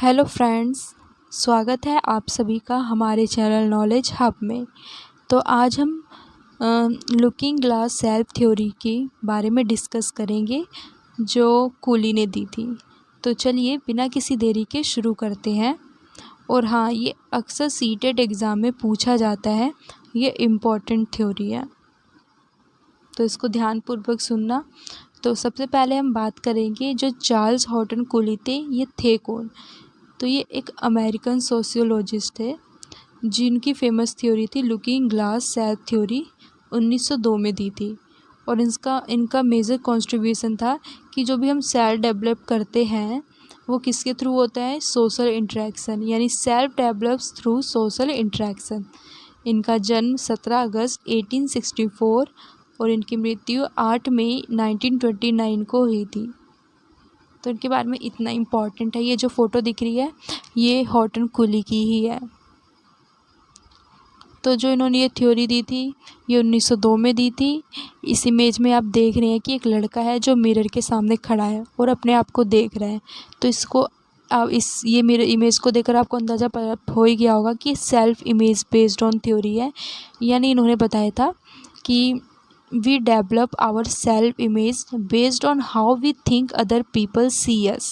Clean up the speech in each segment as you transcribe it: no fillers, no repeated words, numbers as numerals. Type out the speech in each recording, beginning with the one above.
Hello friends, स्वागत है आप सभी का हमारे चैनल नॉलेज हब में। तो आज हम लुकिंग ग्लास सेल्फ थ्योरी के बारे में डिस्कस करेंगे जो कूली ने दी थी। तो चलिए बिना किसी देरी के शुरू करते हैं। और हाँ, ये अक्सर सीटेट एग्ज़ाम में पूछा जाता है, ये इम्पोर्टेंट थ्योरी है, तो इसको ध्यानपूर्वक सुनना। तो सबसे पहले हम बात करेंगे जो चार्ल्स हॉटन कूली थे, ये थे कौन। तो ये एक अमेरिकन सोशियोलॉजिस्ट थे जिनकी फेमस थ्योरी थी लुकिंग ग्लास सेल्फ थ्योरी, 1902 में दी थी। और इनका मेजर कंट्रीब्यूशन था कि जो भी हम सेल्फ डेवलप करते हैं वो किसके थ्रू होता है, सोशल इंटरेक्शन, यानी self develops through social interaction. इनका जन्म 17 अगस्त 1864 और इनकी मृत्यु 8 मई 1929 को हुई थी। तो इनके बारे में इतना इम्पॉर्टेंट है। ये जो फ़ोटो दिख रही है ये हॉटन कूली की ही है। तो जो इन्होंने ये थ्योरी दी थी ये 1902 में दी थी। इस इमेज में आप देख रहे हैं कि एक लड़का है जो मिरर के सामने खड़ा है और अपने आप को देख रहा है। तो इसको आप ये मिरर इमेज को देखकर आपको अंदाज़ा हो ही गया होगा कि self image based on theory है। यानी इन्होंने बताया था कि we develop our self image based on how we think other people see us।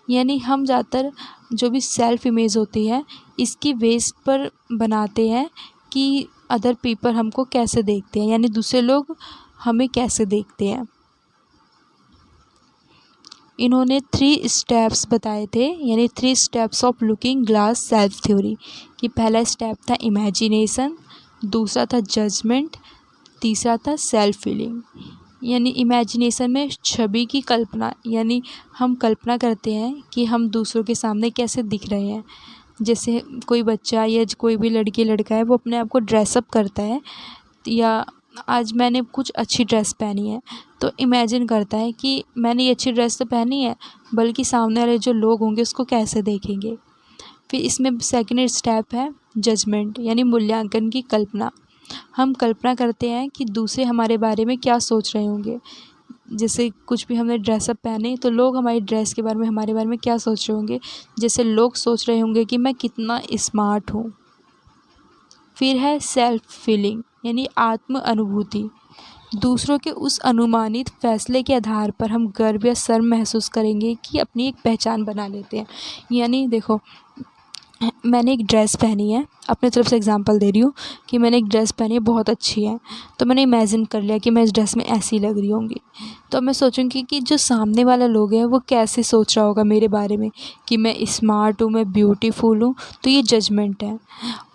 यानी हम ज़्यादातर जो भी सेल्फ इमेज होती है इसकी बेस पर बनाते हैं कि अदर पीपल हमको कैसे देखते हैं, यानी दूसरे लोग हमें कैसे देखते हैं। इन्होंने 3 स्टेप्स बताए थे, यानी 3 steps of looking glass self theory. कि पहला स्टेप था इमेजिनेशन, दूसरा था जजमेंट, तीसरा था सेल्फ फीलिंग। यानी इमेजिनेशन में छवि की कल्पना, यानी हम कल्पना करते हैं कि हम दूसरों के सामने कैसे दिख रहे हैं। जैसे कोई बच्चा या कोई भी लड़की लड़का है वो अपने आप को ड्रेसअप करता है, या आज मैंने कुछ अच्छी ड्रेस पहनी है तो इमेजिन करता है कि मैंने ये अच्छी ड्रेस तो पहनी है, बल्कि सामने वाले जो लोग होंगे उसको कैसे देखेंगे। फिर इसमें सेकेंड स्टेप है जजमेंट, यानी मूल्यांकन की कल्पना। हम कल्पना करते हैं कि दूसरे हमारे बारे में क्या सोच रहे होंगे। जैसे कुछ भी हमने ड्रेसअप पहने तो लोग हमारी ड्रेस के बारे में, हमारे बारे में क्या सोच रहे होंगे। जैसे लोग सोच रहे होंगे कि मैं कितना स्मार्ट हूँ। फिर है सेल्फ फीलिंग, यानी आत्म अनुभूति। दूसरों के उस अनुमानित फैसले के आधार पर हम गर्व या शर्म महसूस करेंगे कि अपनी एक पहचान बना लेते हैं। यानी देखो, मैंने एक ड्रेस पहनी है, अपने तरफ से एग्जांपल दे रही हूँ कि मैंने एक ड्रेस पहनी है, बहुत अच्छी है। तो मैंने इमेजिन कर लिया कि मैं इस ड्रेस में ऐसी लग रही होंगी। तो मैं सोचूंगी कि जो सामने वाला लोग है वो कैसे सोच रहा होगा मेरे बारे में, कि मैं स्मार्ट हूँ, मैं ब्यूटीफुल हूँ। तो ये जजमेंट है।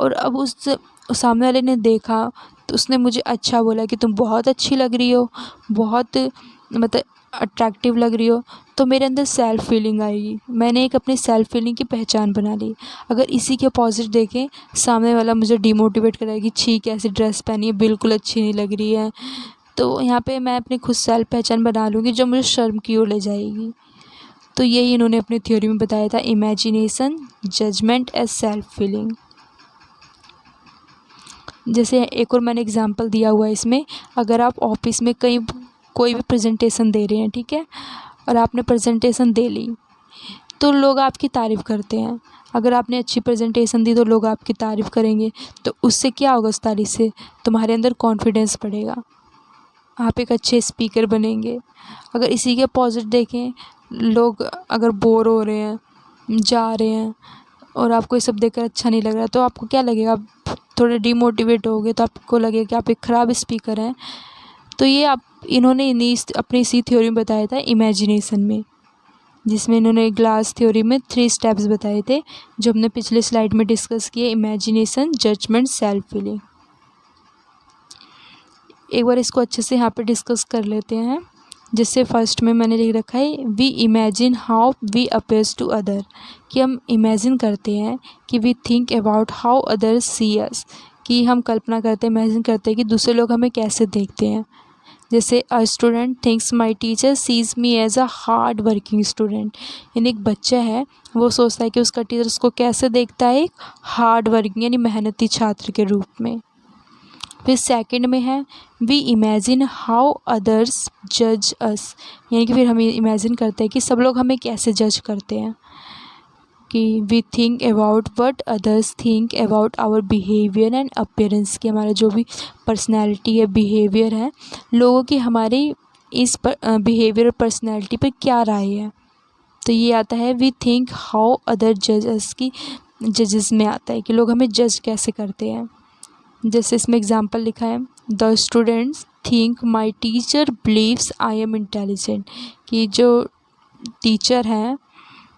और अब उस सामने वाले ने देखा तो उसने मुझे अच्छा बोला कि तुम बहुत अच्छी लग रही हो, बहुत मतलब अट्रैक्टिव लग रही हो। तो मेरे अंदर सेल्फ फीलिंग आएगी, मैंने एक अपनी सेल्फ फीलिंग की पहचान बना ली। अगर इसी के अपोजिट देखें, सामने वाला मुझे डिमोटिवेट करेगा कि छी कैसी ड्रेस पहनी है, बिल्कुल अच्छी नहीं लग रही है। तो यहाँ पे मैं अपनी खुद सेल्फ पहचान बना लूँगी जो मुझे शर्म की ओर ले जाएगी। तो यही इन्होंने अपनी थ्योरी में बताया था, imagination, judgement as self feeling. जैसे एक और मैंने एग्जांपल दिया हुआ है इसमें, अगर आप ऑफिस में कोई भी प्रेजेंटेशन दे रहे हैं, ठीक है, और आपने प्रेजेंटेशन दे ली तो लोग आपकी तारीफ़ करते हैं। अगर आपने अच्छी प्रेजेंटेशन दी तो लोग आपकी तारीफ़ करेंगे। तो उससे क्या होगा, उस तारीफ़ से तुम्हारे अंदर कॉन्फिडेंस बढ़ेगा, आप एक अच्छे स्पीकर बनेंगे। अगर इसी के अपोजिट देखें, लोग अगर बोर हो रहे हैं, जा रहे हैं और आपको ये सब देखकर अच्छा नहीं लग रहा, तो आपको क्या लगेगा, आप थोड़े डिमोटिवेट होगे, तो आपको लगेगा कि आप एक ख़राब स्पीकर हैं। तो ये इन्होंने अपनी इसी थ्योरी में बताया था, इमेजिनेशन में, जिसमें इन्होंने ग्लास थ्योरी में 3 स्टेप्स बताए थे जो हमने पिछले स्लाइड में डिस्कस किए, इमेजिनेशन, जजमेंट, सेल्फ फीलिंग। एक बार इसको अच्छे से यहाँ पे डिस्कस कर लेते हैं। जैसे फर्स्ट में मैंने लिख रखा है, we imagine how we appears to other, कि हम इमेजिन करते हैं कि we think about how others see us, कि हम कल्पना करते हैं, इमेजिन करते हैं कि दूसरे लोग हमें कैसे देखते हैं। जैसे a student thinks my teacher sees me as a hard working student, यानी एक बच्चा है वो सोचता है कि उसका टीचर उसको कैसे देखता है, एक हार्ड वर्किंग यानी मेहनती छात्र के रूप में। फिर सेकंड में है, वी इमेजिन हाउ अदर्स जज अस, यानी कि फिर हम इमेजिन करते हैं कि सब लोग हमें कैसे जज करते हैं। कि we think about what others think about our behaviour and appearance, कि हमारा जो भी पर्सनैलिटी है, बिहेवियर है, लोगों की हमारी इस बिहेवियर और पर्सनैलिटी पर क्या राय है। तो ये आता है वी थिंक हाउ अदर जजेस, की जजेस में आता है कि लोग हमें जज कैसे करते हैं। जैसे इसमें एग्जांपल लिखा है, the students think my teacher believes I am intelligent, कि जो टीचर हैं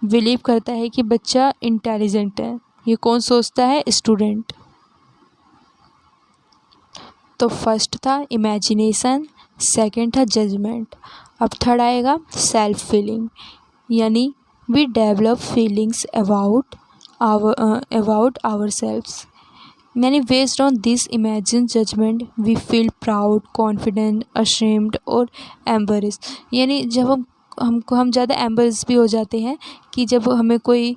बिलीव करता है कि बच्चा इंटेलिजेंट है। ये कौन सोचता है? स्टूडेंट। तो फर्स्ट था इमेजिनेशन, सेकंड था जजमेंट, अब थर्ड आएगा सेल्फ फीलिंग, यानी we develop feelings about our selves, यानी based on this imagine judgement we feel proud, confident, ashamed और एम्बरेस, यानी जब हम ज़्यादा एम्बरेस भी हो जाते हैं कि जब हमें कोई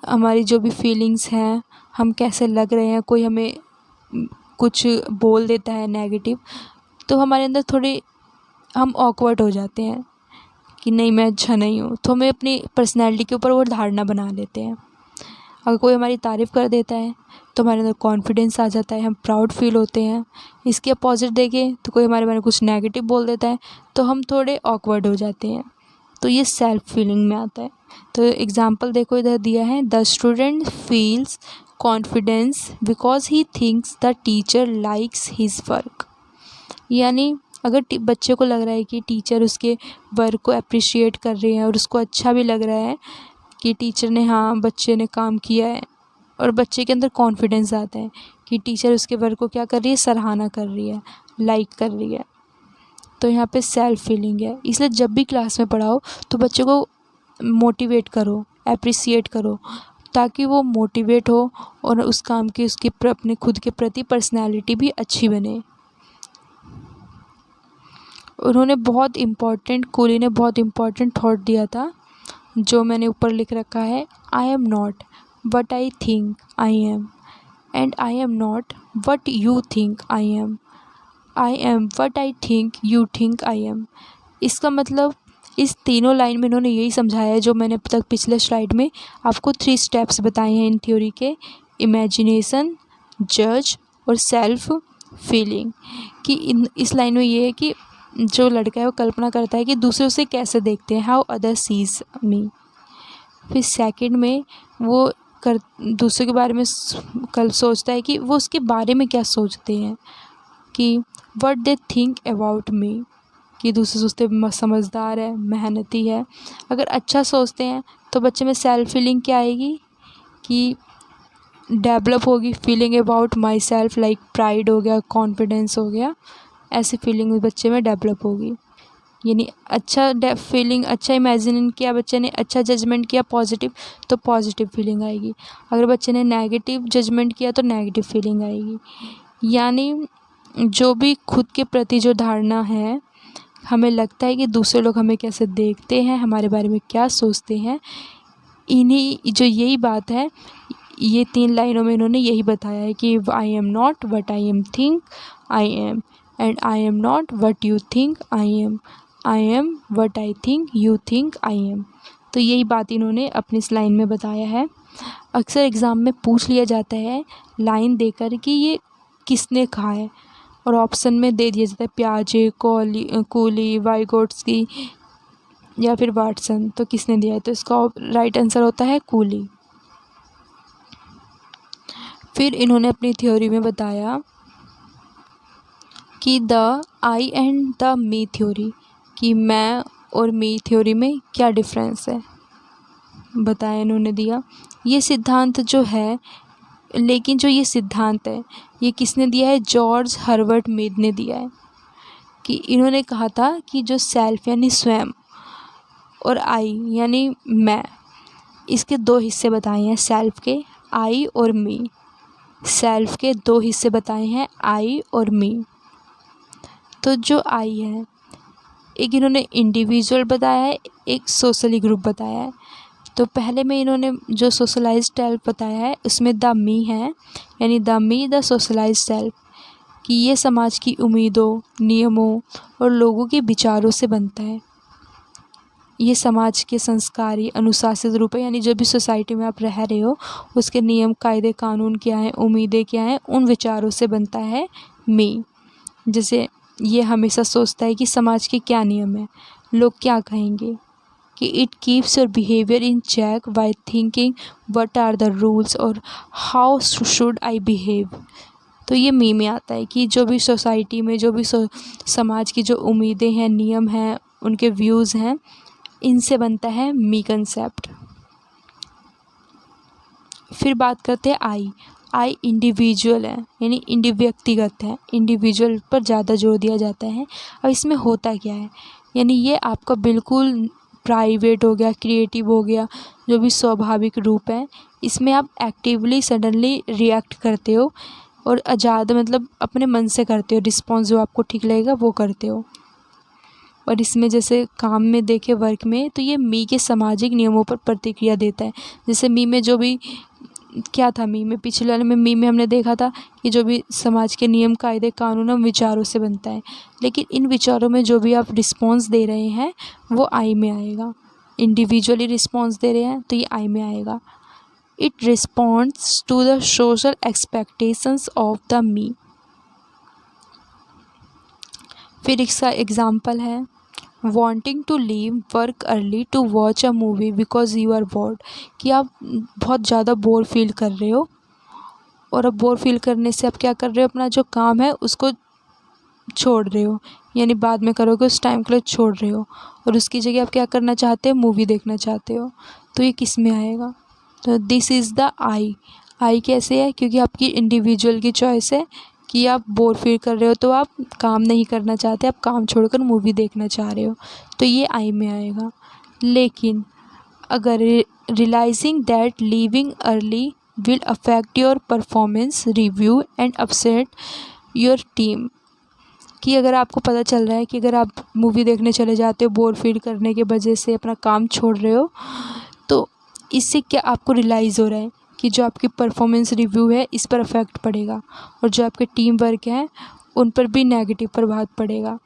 हमारी जो भी फीलिंग्स हैं, हम कैसे लग रहे हैं, कोई हमें कुछ बोल देता है नेगेटिव, तो हमारे अंदर थोड़ी हम ऑकवर्ड हो जाते हैं कि नहीं मैं अच्छा नहीं हूँ, तो हमें अपनी पर्सनैलिटी के ऊपर वो धारणा बना लेते हैं। अगर कोई हमारी तारीफ़ कर देता है तो हमारे अंदर कॉन्फिडेंस आ जाता है, हम प्राउड फील होते हैं। इसके अपोजिट देखें तो कोई हमारे बारे में कुछ नेगेटिव बोल देता है तो हम थोड़े ऑकवर्ड हो जाते हैं। तो ये सेल्फ फीलिंग में आता है। तो एग्जांपल देखो इधर दिया है, the student feels confidence because he thinks the teacher likes his work, यानी अगर बच्चे को लग रहा है कि टीचर उसके वर्क को अप्रिशिएट कर रही है और उसको अच्छा भी लग रहा है कि टीचर ने, हाँ बच्चे ने काम किया है, और बच्चे के अंदर कॉन्फिडेंस आता है कि टीचर उसके वर्क को क्या कर रही है, सराहना कर रही है, लाइक कर रही है, तो यहाँ पे सेल्फ फीलिंग है। इसलिए जब भी क्लास में पढ़ाओ तो बच्चे को मोटिवेट करो, अप्रिसिएट करो, ताकि वो मोटिवेट हो और उस काम की उसकी अपने खुद के प्रति पर्सनैलिटी भी अच्छी बने। उन्होंने बहुत इम्पॉर्टेंट, कूली ने बहुत इम्पॉर्टेंट थॉट दिया था जो मैंने ऊपर लिख रखा है, I am not what I think I am and I am not what you think I am, I am what I think you think I am. इसका मतलब इस तीनों लाइन में इन्होंने यही समझाया है जो मैंने अब तक पिछले स्लाइड में आपको 3 स्टेप्स बताए हैं इन थ्योरी के, इमेजिनेशन, जज और सेल्फ फीलिंग, कि इस लाइन में ये है कि जो लड़का है वो कल्पना करता है कि दूसरे उसे कैसे देखते हैं, हाउ अदर सीज मी। फिर सेकंड में वो दूसरे के बारे में कल सोचता है कि वो उसके बारे में क्या सोचते हैं, कि what they think about me, कि दूसरे सोचते समझदार है, मेहनती है। अगर अच्छा सोचते हैं तो बच्चे में सेल्फ फीलिंग क्या आएगी, कि डेवलप होगी, feeling about my self, like pride हो गया, कॉन्फिडेंस हो गया, ऐसी फीलिंग बच्चे में डेवलप होगी। यानी अच्छा फीलिंग, अच्छा इमेजिन किया बच्चे ने, अच्छा जजमेंट किया पॉजिटिव, तो पॉजिटिव फीलिंग आएगी। अगर बच्चे ने नेगेटिव जजमेंट किया तो नेगेटिव फीलिंग आएगी। यानी जो भी खुद के प्रति जो धारणा है, हमें लगता है कि दूसरे लोग हमें कैसे देखते हैं, हमारे बारे में क्या सोचते हैं, इन्हीं जो यही बात है, ये 3 लाइनों में इन्होंने यही बताया है कि I am not what I am think I am and I am not what you think I am, I am what I think you think I am. तो यही बात इन्होंने अपनी इस लाइन में बताया है। अक्सर एग्ज़ाम में पूछ लिया जाता है लाइन देकर कि ये किसने कहा है, और ऑप्शन में दे दिया जाता है पियाजे, कूली, वाइगोट्स्की या फिर वाटसन, तो किसने दिया है, तो इसका राइट आंसर होता है कूली। फिर इन्होंने अपनी थ्योरी में बताया कि the I and the me theory, कि मैं और मी थ्योरी में क्या डिफरेंस है, बताया इन्होंने दिया। ये सिद्धांत जो है, लेकिन जो ये सिद्धांत है ये किसने दिया है, जॉर्ज हर्बर्ट मीड ने दिया है। कि इन्होंने कहा था कि जो सेल्फ यानी स्वयं और आई यानी मैं, इसके 2 हिस्से बताए हैं, सेल्फ के, आई और मी। सेल्फ के 2 हिस्से बताए हैं, आई और मी। तो जो आई है, एक इन्होंने इंडिविजुअल बताया है, एक सोशली ग्रुप बताया है। तो पहले में इन्होंने जो सोशलाइज्ड सेल्फ बताया है उसमें द मी है, यानी the me the socialised self, कि ये समाज की उम्मीदों, नियमों और लोगों के विचारों से बनता है। ये समाज के संस्कारी अनुशासित रूप है, यानी जो भी सोसाइटी में आप रह रहे हो उसके नियम कायदे कानून क्या हैं, उम्मीदें क्या हैं, उन विचारों से बनता है मी। जैसे ये हमेशा सोचता है कि समाज के क्या नियम हैं, लोग क्या कहेंगे, कि it keeps your behaviour in check by thinking what are the rules और हाउ शुड आई बिहेव। तो ये मी में आता है कि जो भी सोसाइटी में जो भी समाज की जो उम्मीदें हैं, नियम हैं, उनके व्यूज़ हैं, इनसे बनता है मी कंसेप्ट। फिर बात करते हैं आई इंडिविजुअल है, यानी व्यक्तिगत है, इंडिविजुअल पर ज़्यादा जोर दिया जाता है। अब इसमें होता क्या है, यानी ये आपका बिल्कुल प्राइवेट हो गया, क्रिएटिव हो गया, जो भी स्वाभाविक रूप है, इसमें आप एक्टिवली सडनली रिएक्ट करते हो और आज़ाद मतलब अपने मन से करते हो, रिस्पॉन्स जो आपको ठीक लगेगा वो करते हो। और इसमें जैसे काम में देखे, वर्क में, तो ये मी के सामाजिक नियमों पर प्रतिक्रिया देता है। जैसे मी में जो भी क्या था, मी में पिछले वाले में मी में हमने देखा था कि जो भी समाज के नियम कायदे कानून और विचारों से बनता है, लेकिन इन विचारों में जो भी आप रिस्पॉन्स दे रहे हैं वो आई में आएगा। इंडिविजुअली रिस्पॉन्स दे रहे हैं तो ये आई में आएगा। It responds to the social expectations of the me. फिर इसका एग्जाम्पल है wanting to leave work early to watch a movie because you are bored, कि आप बहुत ज़्यादा बोर फील कर रहे हो और अब बोर फील करने से आप क्या कर रहे हो, अपना जो काम है उसको छोड़ रहे हो, यानी बाद में करोगे, उस टाइम के लिए छोड़ रहे हो और उसकी जगह आप क्या करना चाहते हो, मूवी देखना चाहते हो। तो ये किस में आएगा, तो दिस इज़ द आई कैसे है, क्योंकि आपकी इंडिविजुअल की चॉइस है कि आप बोर फील कर रहे हो तो आप काम नहीं करना चाहते, आप काम छोड़कर मूवी देखना चाह रहे हो, तो ये आई में आएगा। लेकिन अगर realising that leaving early will affect your performance review and upset your team, कि अगर आपको पता चल रहा है कि अगर आप मूवी देखने चले जाते हो बोर फील करने के वजह से अपना काम छोड़ रहे हो, तो इससे क्या आपको रियलाइज़ हो रहा है कि जो आपकी परफॉर्मेंस रिव्यू है इस पर अफेक्ट पड़ेगा और जो आपके टीम वर्क हैं उन पर भी नेगेटिव प्रभाव पड़ेगा,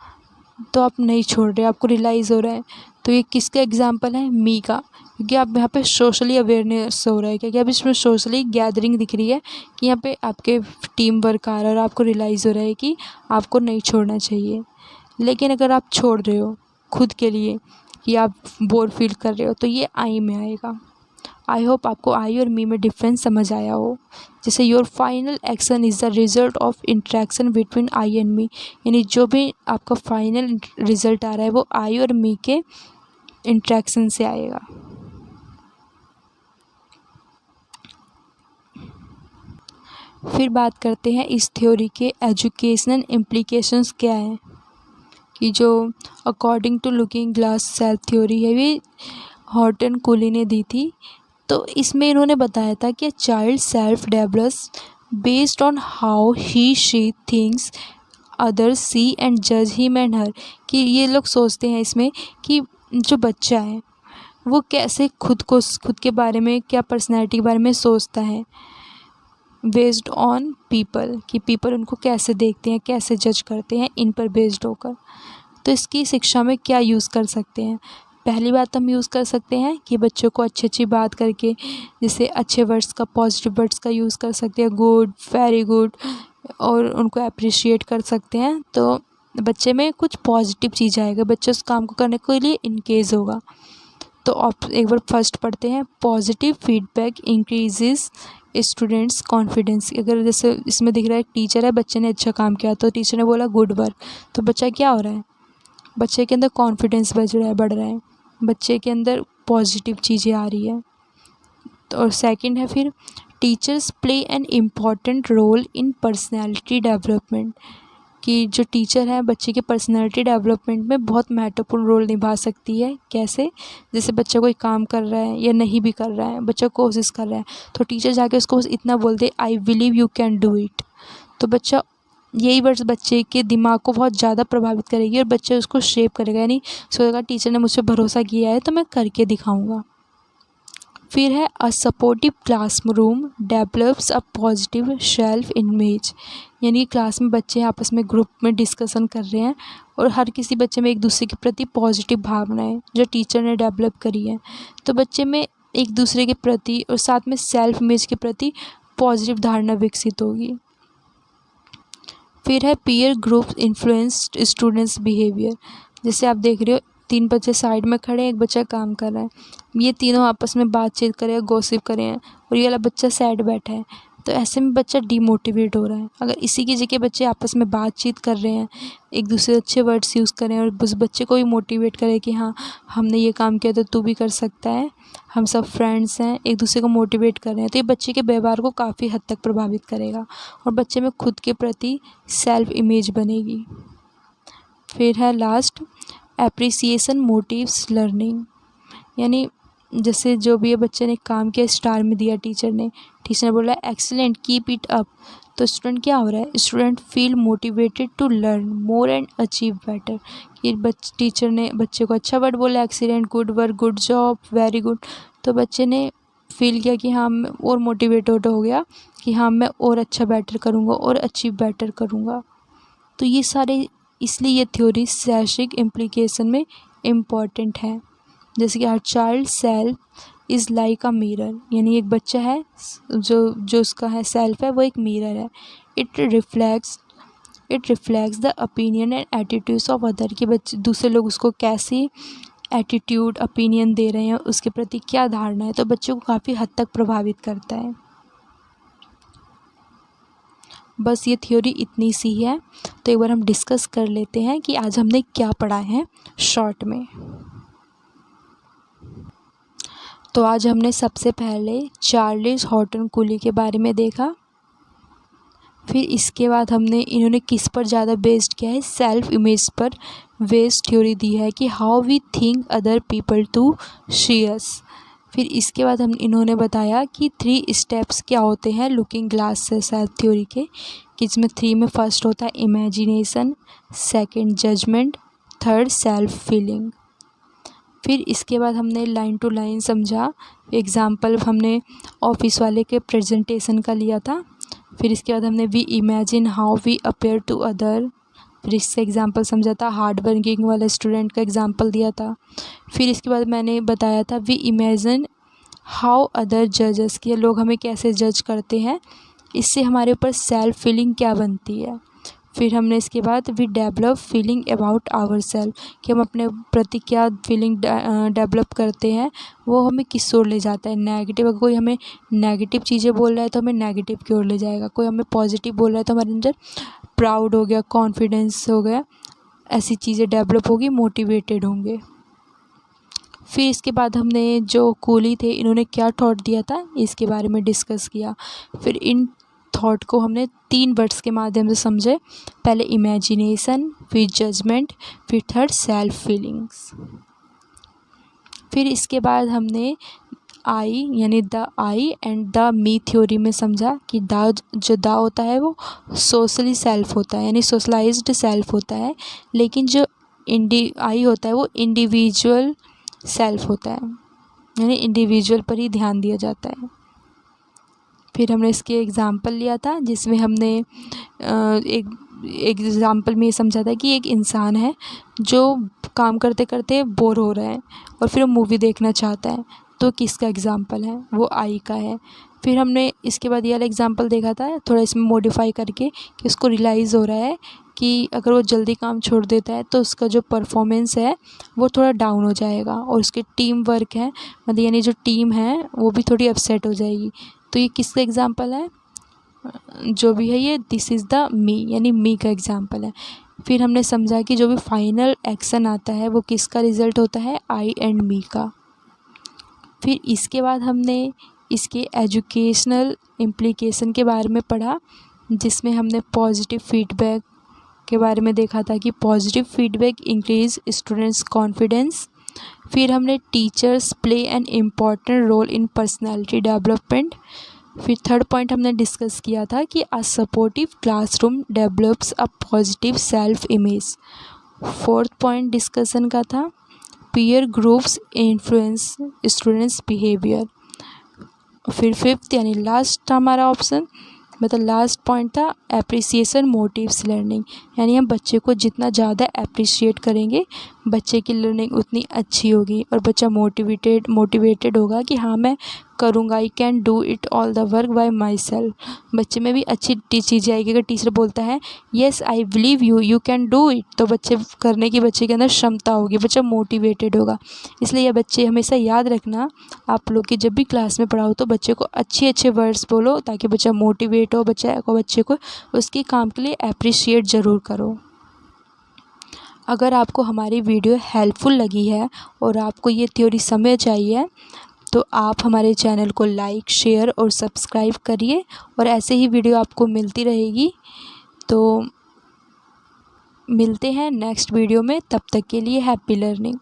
तो आप नहीं छोड़ रहे, आपको रियलाइज़ हो रहा है। तो ये किसका एग्जांपल है, मी का, क्योंकि आप यहाँ पे सोशली अवेयरनेस हो रहा है, क्योंकि अब इसमें सोशली गैदरिंग दिख रही है कि यहाँ पे आपके टीम वर्क आ रहा है और आपको रियलाइज़ हो रहा है कि आपको नहीं छोड़ना चाहिए। लेकिन अगर आप छोड़ रहे हो खुद के लिए कि आप बोर फील कर रहे हो, तो ये आई में आएगा। आई होप आपको आई और मी में डिफरेंस समझ आया हो। जैसे your final action is the result of interaction between I and me, यानी जो भी आपका फाइनल रिजल्ट आ रहा है वो आई और मी के इंट्रैक्शन से आएगा। फिर बात करते हैं इस थ्योरी के एजुकेशनल इम्प्लीकेशंस क्या हैं, कि जो according to looking glass self theory है, ये हॉर्टन कूली ने दी थी। तो इसमें इन्होंने बताया था कि child self develops based on how he she thinks others see and जज हिम एंड हर, कि ये लोग सोचते हैं इसमें कि जो बच्चा है वो कैसे खुद के बारे में, क्या पर्सनैलिटी के बारे में सोचता है, बेस्ड ऑन पीपल, कि पीपल उनको कैसे देखते हैं, कैसे जज करते हैं, इन पर बेस्ड होकर। तो इसकी शिक्षा में क्या यूज़ कर सकते हैं, पहली बात हम यूज़ कर सकते हैं कि बच्चों को अच्छी अच्छी बात करके, जैसे अच्छे वर्ड्स का, पॉजिटिव वर्ड्स का यूज़ कर सकते हैं, गुड, वेरी गुड, और उनको अप्रिशिएट कर सकते हैं, तो बच्चे में कुछ पॉजिटिव चीज़ आएगा, बच्चा उस काम को करने के लिए इंगेज होगा। तो आप एक बार फर्स्ट पढ़ते हैं, positive feedback increases students confidence. अगर जैसे इसमें दिख रहा है टीचर है, बच्चे ने अच्छा काम किया तो टीचर ने बोला गुड वर्क, तो बच्चा क्या हो रहा है, बच्चे के अंदर कॉन्फिडेंस बढ़ रहा है, बच्चे के अंदर पॉजिटिव चीज़ें आ रही है। तो और सेकंड है फिर teachers play an important role in personality development, कि जो टीचर है बच्चे के पर्सनैलिटी डेवलपमेंट में बहुत महत्वपूर्ण रोल निभा सकती है। कैसे, जैसे बच्चा कोई काम कर रहा है या नहीं भी कर रहा है, बच्चा कोशिश कर रहा है, तो टीचर जाके उसको बस इतना बोल दे, I believe you can do it, तो बच्चा, यही वर्ड्स बच्चे के दिमाग को बहुत ज़्यादा प्रभावित करेगी और बच्चे उसको शेप करेगा, यानी सोचेगा टीचर ने मुझ पर भरोसा किया है तो मैं करके दिखाऊंगा। फिर है अ supportive classroom develops a positive self image, यानी क्लास में बच्चे आपस में ग्रुप में डिस्कशन कर रहे हैं और हर किसी बच्चे में एक दूसरे के प्रति पॉजिटिव भावनाएं जो टीचर ने डेवलप करी है, तो बच्चे में एक दूसरे के प्रति और साथ में सेल्फ इमेज के प्रति पॉजिटिव धारणा विकसित होगी। फिर है peer group influenced students behaviour, जैसे आप देख रहे हो 3 बच्चे साइड में खड़े हैं, एक बच्चा काम कर रहा है, ये तीनों आपस में बातचीत कर रहे हैं, गॉसिप कर रहे हैं और ये वाला बच्चा साइड बैठा है, तो ऐसे में बच्चा डीमोटिवेट हो रहा है। अगर इसी की जगह बच्चे आपस में बातचीत कर रहे हैं, एक दूसरे अच्छे वर्ड्स यूज़ करें और उस बच्चे को भी मोटिवेट करें कि हाँ हमने ये काम किया तो तू भी कर सकता है, हम सब फ्रेंड्स हैं, एक दूसरे को मोटिवेट कर रहे हैं, तो ये बच्चे के व्यवहार को काफ़ी हद तक प्रभावित करेगा और बच्चे में खुद के प्रति सेल्फ इमेज बनेगी। फिर है लास्ट एप्रिसिएशन मोटिव्स लर्निंग, यानी जैसे जो भी ये बच्चे ने काम किया स्टार में दिया टीचर ने बोला एक्सीलेंट कीप इट अप, तो स्टूडेंट क्या हो रहा है, student feel motivated to learn more and achieve better, कि टीचर ने बच्चे को अच्छा वर्ड बोला excellent, good work, good job, very good, तो बच्चे ने फील किया कि हाँ मैं और मोटिवेटेड हो गया कि हाँ मैं और अच्छा बेटर करूँगा और अचीव बेटर करूँगा। तो ये सारे इसलिए ये थ्योरी शैक्षिक इम्प्लीकेशन में इम्पॉर्टेंट है। जैसे कि our child self is like a mirror, यानी एक बच्चा है जो उसका है सेल्फ है वो एक मिरर है। It reflects the opinion and attitudes of other, कि बच्चे दूसरे लोग उसको कैसी एटीट्यूड ओपिनियन दे रहे हैं, उसके प्रति क्या धारणा है, तो बच्चों को काफ़ी हद तक प्रभावित करता है। बस ये थ्योरी इतनी सी है, तो एक बार हम डिस्कस कर लेते हैं कि आज हमने क्या पढ़ा है शॉर्ट में। तो आज हमने सबसे पहले चार्ल्स हॉटन कूली के बारे में देखा, फिर इसके बाद हमने इन्होंने किस पर ज़्यादा बेस्ड किया है, सेल्फ इमेज पर बेस्ड थ्योरी दी है कि how we think other people to see us. फिर इसके बाद इन्होंने बताया कि 3 स्टेप्स क्या होते हैं लुकिंग ग्लास से सेल्फ थ्योरी के, कि इसमें 3 में फर्स्ट होता है imagination, second judgement, third self feeling. फिर इसके बाद हमने लाइन टू लाइन समझा, एग्जाम्पल हमने ऑफिस वाले के प्रेजेंटेशन का लिया था। फिर इसके बाद हमने we imagine how we appear to other, फिर इससे एग्जांपल समझा था, हार्ड वर्किंग वाले स्टूडेंट का एग्जांपल दिया था। फिर इसके बाद मैंने बताया था वी इमेजिन हाउ अदर जजेस, कि लोग हमें कैसे जज करते हैं, इससे हमारे ऊपर सेल्फ फीलिंग क्या बनती है। फिर हमने इसके बाद we develop feeling about our self, कि हम अपने प्रति क्या फीलिंग डेवलप करते हैं, वो हमें किस ओर ले जाता है, नेगेटिव, अगर कोई हमें नेगेटिव चीज़ें बोल रहा है तो हमें नेगेटिव की ओर ले जाएगा, कोई हमें पॉजिटिव बोल रहा है तो हमारे अंदर प्राउड हो गया, कॉन्फिडेंस हो गया, ऐसी चीज़ें डेवलप होगी, मोटिवेटेड होंगे। फिर इसके बाद हमने जो कूली थे इन्होंने क्या थॉट दिया था इसके बारे में डिस्कस किया। फिर इन थॉट को हमने 3 वर्ड्स के माध्यम से समझे, पहले इमेजिनेशन, फिर जजमेंट, फिर थर्ड सेल्फ फीलिंग्स। फिर इसके बाद हमने आई यानी the I and the me theory में समझा कि जो द होता है वो सोशली सेल्फ होता है, यानी सोशलाइज्ड सेल्फ होता है, लेकिन जो आई होता है वो इंडिविजुअल सेल्फ होता है, यानी इंडिविजुअल पर ही ध्यान दिया जाता है। फिर हमने इसके एग्ज़ाम्पल लिया था जिसमें हमने एक एग्ज़ाम्पल में ये समझा था कि एक इंसान है जो काम करते करते बोर हो रहा है और फिर वो मूवी देखना चाहता है, तो किसका एग्ज़ाम्पल है, वो आई का है। फिर हमने इसके बाद ये वाला एग्ज़ाम्पल देखा था थोड़ा इसमें मॉडिफाई करके कि उसको रियलाइज़ हो रहा है कि अगर वो जल्दी काम छोड़ देता है तो उसका जो परफॉर्मेंस है वो थोड़ा डाउन हो जाएगा और उसकी टीम वर्क है, मतलब यानी जो टीम है वो भी थोड़ी अपसेट हो जाएगी। तो ये किसका एग्ज़ाम्पल है, जो भी है ये दिस इज़ द मी, यानी मी का एग्ज़ाम्पल है। फिर हमने समझा कि जो भी फाइनल एक्शन आता है वो किसका रिज़ल्ट होता है, आई एंड मी का। फिर इसके बाद हमने इसके एजुकेशनल इम्प्लीकेशन के बारे में पढ़ा, जिसमें हमने पॉजिटिव फीडबैक के बारे में देखा था कि positive feedback increase students confidence. फिर हमने teachers play an important role in personality development. फिर थर्ड पॉइंट हमने डिस्कस किया था कि a supportive classroom develops a positive self image. Fourth point discussion का था peer groups influence students behaviour. फिर फिफ्थ यानी लास्ट हमारा ऑप्शन, मतलब लास्ट पॉइंट था एप्रिसिएशन मोटिव्स लर्निंग, यानी हम बच्चे को जितना ज़्यादा एप्रिशिएट करेंगे बच्चे की लर्निंग उतनी अच्छी होगी और बच्चा मोटिवेटेड होगा कि हाँ मैं करूँगा, I can do it all the work by my self. बच्चे में भी अच्छी चीज़ें आएगी। अगर टीचर बोलता है yes I believe you, you can do it, तो बच्चे करने की बच्चे के अंदर क्षमता होगी, बच्चा मोटिवेटेड होगा। इसलिए ये बच्चे हमेशा याद रखना, आप लोग की जब भी क्लास में पढ़ाओ तो बच्चे को अच्छे अच्छे वर्ड्स बोलो ताकि बच्चा मोटिवेट हो, बच्चे को उसके काम के लिए अप्रिशिएट ज़रूर करो। अगर आपको हमारी वीडियो हेल्पफुल लगी है और आपको ये थ्योरी समझ आई है तो आप हमारे चैनल को लाइक, शेयर और सब्सक्राइब करिए और ऐसे ही वीडियो आपको मिलती रहेगी। तो मिलते हैं नेक्स्ट वीडियो में, तब तक के लिए हैप्पी लर्निंग।